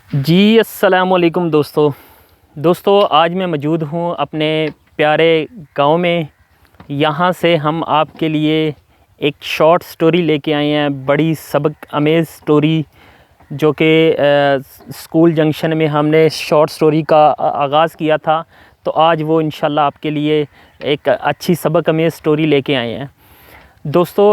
جی السلام علیکم دوستو آج میں موجود ہوں اپنے پیارے گاؤں میں۔ یہاں سے ہم آپ کے لیے ایک شارٹ سٹوری لے کے آئے ہیں، بڑی سبق امیز سٹوری، جو کہ اسکول جنکشن میں ہم نے شارٹ سٹوری کا آغاز کیا تھا، تو آج وہ انشاءاللہ آپ کے لیے ایک اچھی سبق امیز سٹوری لے کے آئے ہیں۔ دوستو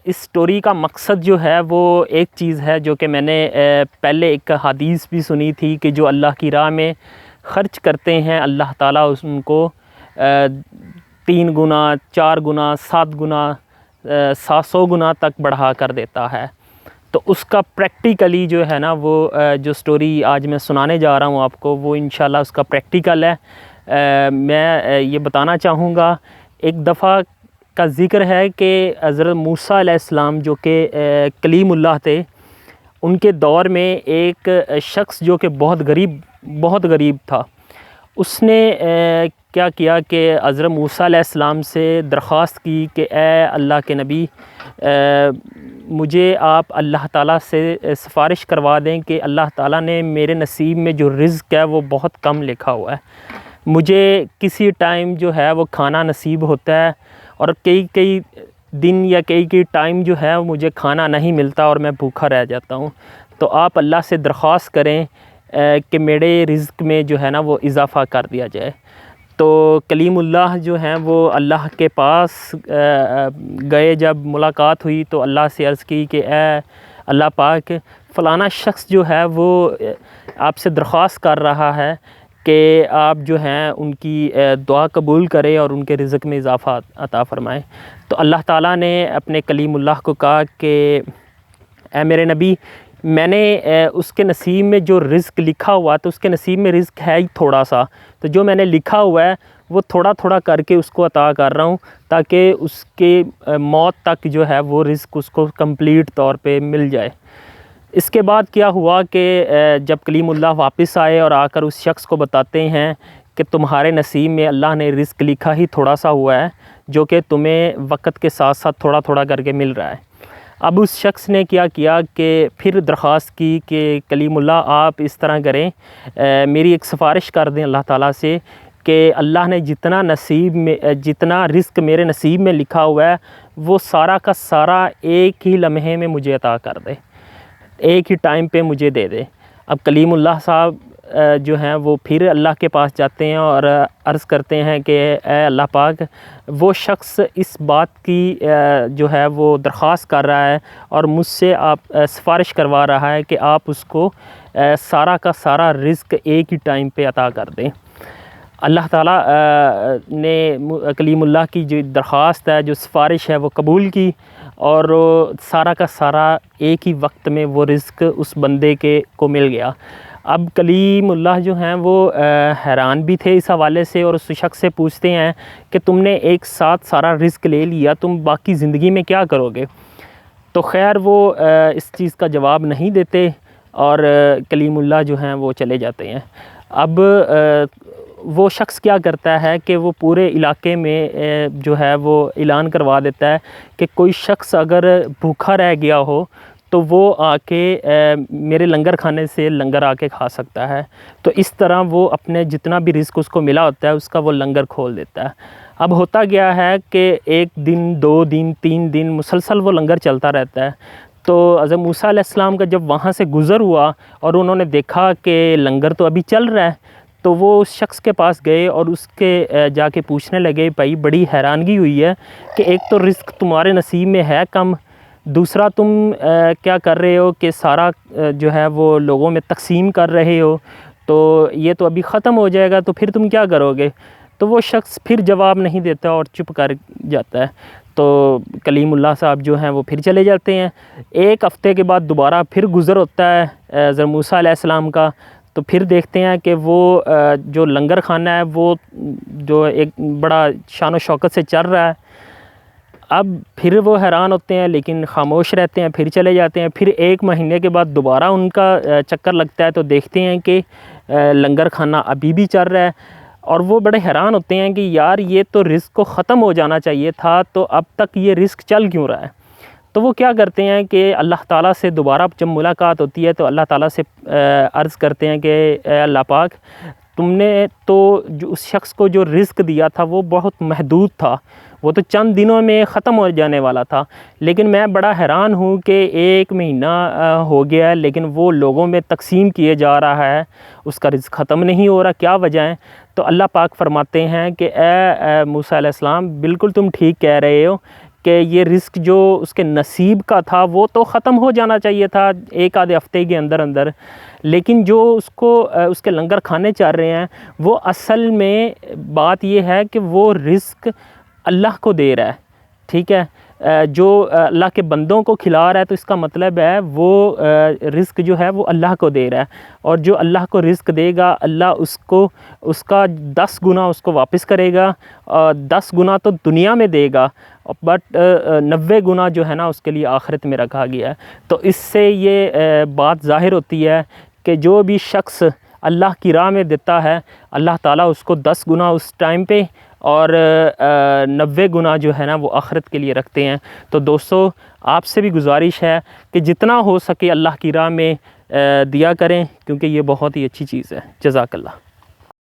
اس سٹوری کا مقصد جو ہے وہ ایک چیز ہے جو کہ میں نے پہلے ایک حدیث بھی سنی تھی کہ جو اللہ کی راہ میں خرچ کرتے ہیں اللہ تعالیٰ ان کو 3 گنا 4 گنا 7 گنا 700 گنا تک بڑھا کر دیتا ہے۔ تو اس کا پریکٹیکلی جو ہے نا وہ جو سٹوری آج میں سنانے جا رہا ہوں آپ کو، وہ انشاءاللہ اس کا پریکٹیکل ہے۔ میں یہ بتانا چاہوں گا، ایک دفعہ کا ذکر ہے کہ حضرت موسیٰ علیہ السلام جو کہ کلیم اللہ تھے، ان کے دور میں ایک شخص جو کہ بہت غریب تھا، اس نے کیا کیا کہ حضرت موسیٰ علیہ السلام سے درخواست کی کہ اے اللہ کے نبی، مجھے آپ اللہ تعالیٰ سے سفارش کروا دیں کہ اللہ تعالیٰ نے میرے نصیب میں جو رزق ہے وہ بہت کم لکھا ہوا ہے، مجھے کسی ٹائم جو ہے وہ کھانا نصیب ہوتا ہے اور کئی دن یا کئی ٹائم جو ہے مجھے کھانا نہیں ملتا اور میں بھوکا رہ جاتا ہوں۔ تو آپ اللہ سے درخواست کریں کہ میرے رزق میں جو ہے نا وہ اضافہ کر دیا جائے۔ تو کلیم اللہ جو ہیں وہ اللہ کے پاس گئے، جب ملاقات ہوئی تو اللہ سے عرض کی کہ اے اللہ پاک، فلانا شخص جو ہے وہ آپ سے درخواست کر رہا ہے کہ آپ جو ہیں ان کی دعا قبول کریں اور ان کے رزق میں اضافہ عطا فرمائیں۔ تو اللہ تعالیٰ نے اپنے کلیم اللہ کو کہا کہ اے میرے نبی، میں نے اس کے نصیب میں جو رزق لکھا ہوا تو اس کے نصیب میں رزق ہے ہی تھوڑا سا، تو جو میں نے لکھا ہوا ہے وہ تھوڑا تھوڑا کر کے اس کو عطا کر رہا ہوں، تاکہ اس کے موت تک جو ہے وہ رزق اس کو کمپلیٹ طور پہ مل جائے۔ اس کے بعد کیا ہوا کہ جب کلیم اللہ واپس آئے اور آ کر اس شخص کو بتاتے ہیں کہ تمہارے نصیب میں اللہ نے رزق لکھا ہی تھوڑا سا ہوا ہے، جو کہ تمہیں وقت کے ساتھ ساتھ تھوڑا تھوڑا کر کے مل رہا ہے۔ اب اس شخص نے کیا کیا کہ پھر درخواست کی کہ کلیم اللہ آپ اس طرح کریں، میری ایک سفارش کر دیں اللہ تعالیٰ سے کہ اللہ نے جتنا رزق میرے نصیب میں لکھا ہوا ہے وہ سارا کا سارا ایک ہی لمحے میں مجھے عطا کر دے، ایک ہی ٹائم پہ مجھے دے دے۔ اب کلیم اللہ صاحب جو ہیں وہ پھر اللہ کے پاس جاتے ہیں اور عرض کرتے ہیں کہ اے اللہ پاک، وہ شخص اس بات کی جو ہے وہ درخواست کر رہا ہے اور مجھ سے آپ سفارش کروا رہا ہے کہ آپ اس کو سارا کا سارا رزق ایک ہی ٹائم پہ عطا کر دیں۔ اللہ تعالیٰ نے کلیم اللہ کی جو درخواست ہے، جو سفارش ہے، وہ قبول کی اور سارا کا سارا ایک ہی وقت میں وہ رزق اس بندے کو مل گیا۔ اب کلیم اللہ جو ہیں وہ حیران بھی تھے اس حوالے سے، اور اس شخص سے پوچھتے ہیں کہ تم نے ایک ساتھ سارا رزق لے لیا، تم باقی زندگی میں کیا کرو گے؟ تو خیر وہ اس چیز کا جواب نہیں دیتے اور کلیم اللہ جو ہیں وہ چلے جاتے ہیں۔ اب وہ شخص کیا کرتا ہے کہ وہ پورے علاقے میں جو ہے وہ اعلان کروا دیتا ہے کہ کوئی شخص اگر بھوکا رہ گیا ہو تو وہ آ کے میرے لنگر کھانے سے لنگر آ کے کھا سکتا ہے۔ تو اس طرح وہ اپنے جتنا بھی رزق اس کو ملا ہوتا ہے اس کا وہ لنگر کھول دیتا ہے۔ اب ہوتا گیا ہے کہ 1 دن 2 دن 3 دن مسلسل وہ لنگر چلتا رہتا ہے۔ تو حضرت موسیٰ علیہ السلام کا جب وہاں سے گزر ہوا اور انہوں نے دیکھا کہ لنگر تو ابھی چل رہا ہے، تو وہ اس شخص کے پاس گئے اور اس کے جا کے پوچھنے لگے، بھائی بڑی حیرانگی ہوئی ہے کہ ایک تو رزق تمہارے نصیب میں ہے کم، دوسرا تم کیا کر رہے ہو کہ سارا جو ہے وہ لوگوں میں تقسیم کر رہے ہو، تو یہ تو ابھی ختم ہو جائے گا، تو پھر تم کیا کرو گے؟ تو وہ شخص پھر جواب نہیں دیتا اور چپ کر جاتا ہے۔ تو کلیم اللہ صاحب جو ہیں وہ پھر چلے جاتے ہیں۔ 1 ہفتے کے بعد دوبارہ پھر گزر ہوتا ہے حضرت موسیٰ علیہ السلام کا، تو پھر دیکھتے ہیں کہ وہ جو لنگر خانہ ہے وہ جو ایک بڑا شان و شوکت سے چل رہا ہے۔ اب پھر وہ حیران ہوتے ہیں لیکن خاموش رہتے ہیں، پھر چلے جاتے ہیں۔ پھر 1 مہینے کے بعد دوبارہ ان کا چکر لگتا ہے تو دیکھتے ہیں کہ لنگر خانہ ابھی بھی چل رہا ہے، اور وہ بڑے حیران ہوتے ہیں کہ یار یہ تو رزق کو ختم ہو جانا چاہیے تھا، تو اب تک یہ رزق چل کیوں رہا ہے؟ تو وہ کیا کرتے ہیں کہ اللہ تعالیٰ سے دوبارہ جب ملاقات ہوتی ہے تو اللہ تعالیٰ سے عرض کرتے ہیں کہ اے اللہ پاک، تم نے تو جو اس شخص کو جو رزق دیا تھا وہ بہت محدود تھا، وہ تو چند دنوں میں ختم ہو جانے والا تھا، لیکن میں بڑا حیران ہوں کہ 1 مہینہ ہو گیا ہے لیکن وہ لوگوں میں تقسیم کیے جا رہا ہے، اس کا رزق ختم نہیں ہو رہا، کیا وجہ ہے؟ تو اللہ پاک فرماتے ہیں کہ اے موسیٰ علیہ السلام، بالکل تم ٹھیک کہہ رہے ہو کہ یہ رزق جو اس کے نصیب کا تھا وہ تو ختم ہو جانا چاہیے تھا 1 آدھے ہفتے کے اندر اندر، لیکن جو اس کے لنگر کھانے چل رہے ہیں وہ اصل میں بات یہ ہے کہ وہ رزق اللہ کو دے رہا ہے، ٹھیک ہے، جو اللہ کے بندوں کو کھلا رہا ہے تو اس کا مطلب ہے وہ رزق جو ہے وہ اللہ کو دے رہا ہے، اور جو اللہ کو رزق دے گا اللہ اس کا 10 گنا اس کو واپس کرے گا، 10 گنا تو دنیا میں دے گا، بٹ 90 گنا جو ہے نا اس کے لیے آخرت میں رکھا گیا ہے۔ تو اس سے یہ بات ظاہر ہوتی ہے کہ جو بھی شخص اللہ کی راہ میں دیتا ہے اللہ تعالیٰ اس کو 10 گنا اس ٹائم پہ اور 90 گنا جو ہے نا وہ آخرت کے لیے رکھتے ہیں۔ تو دوستو، آپ سے بھی گزارش ہے کہ جتنا ہو سکے اللہ کی راہ میں دیا کریں، کیونکہ یہ بہت ہی اچھی چیز ہے۔ جزاک اللہ۔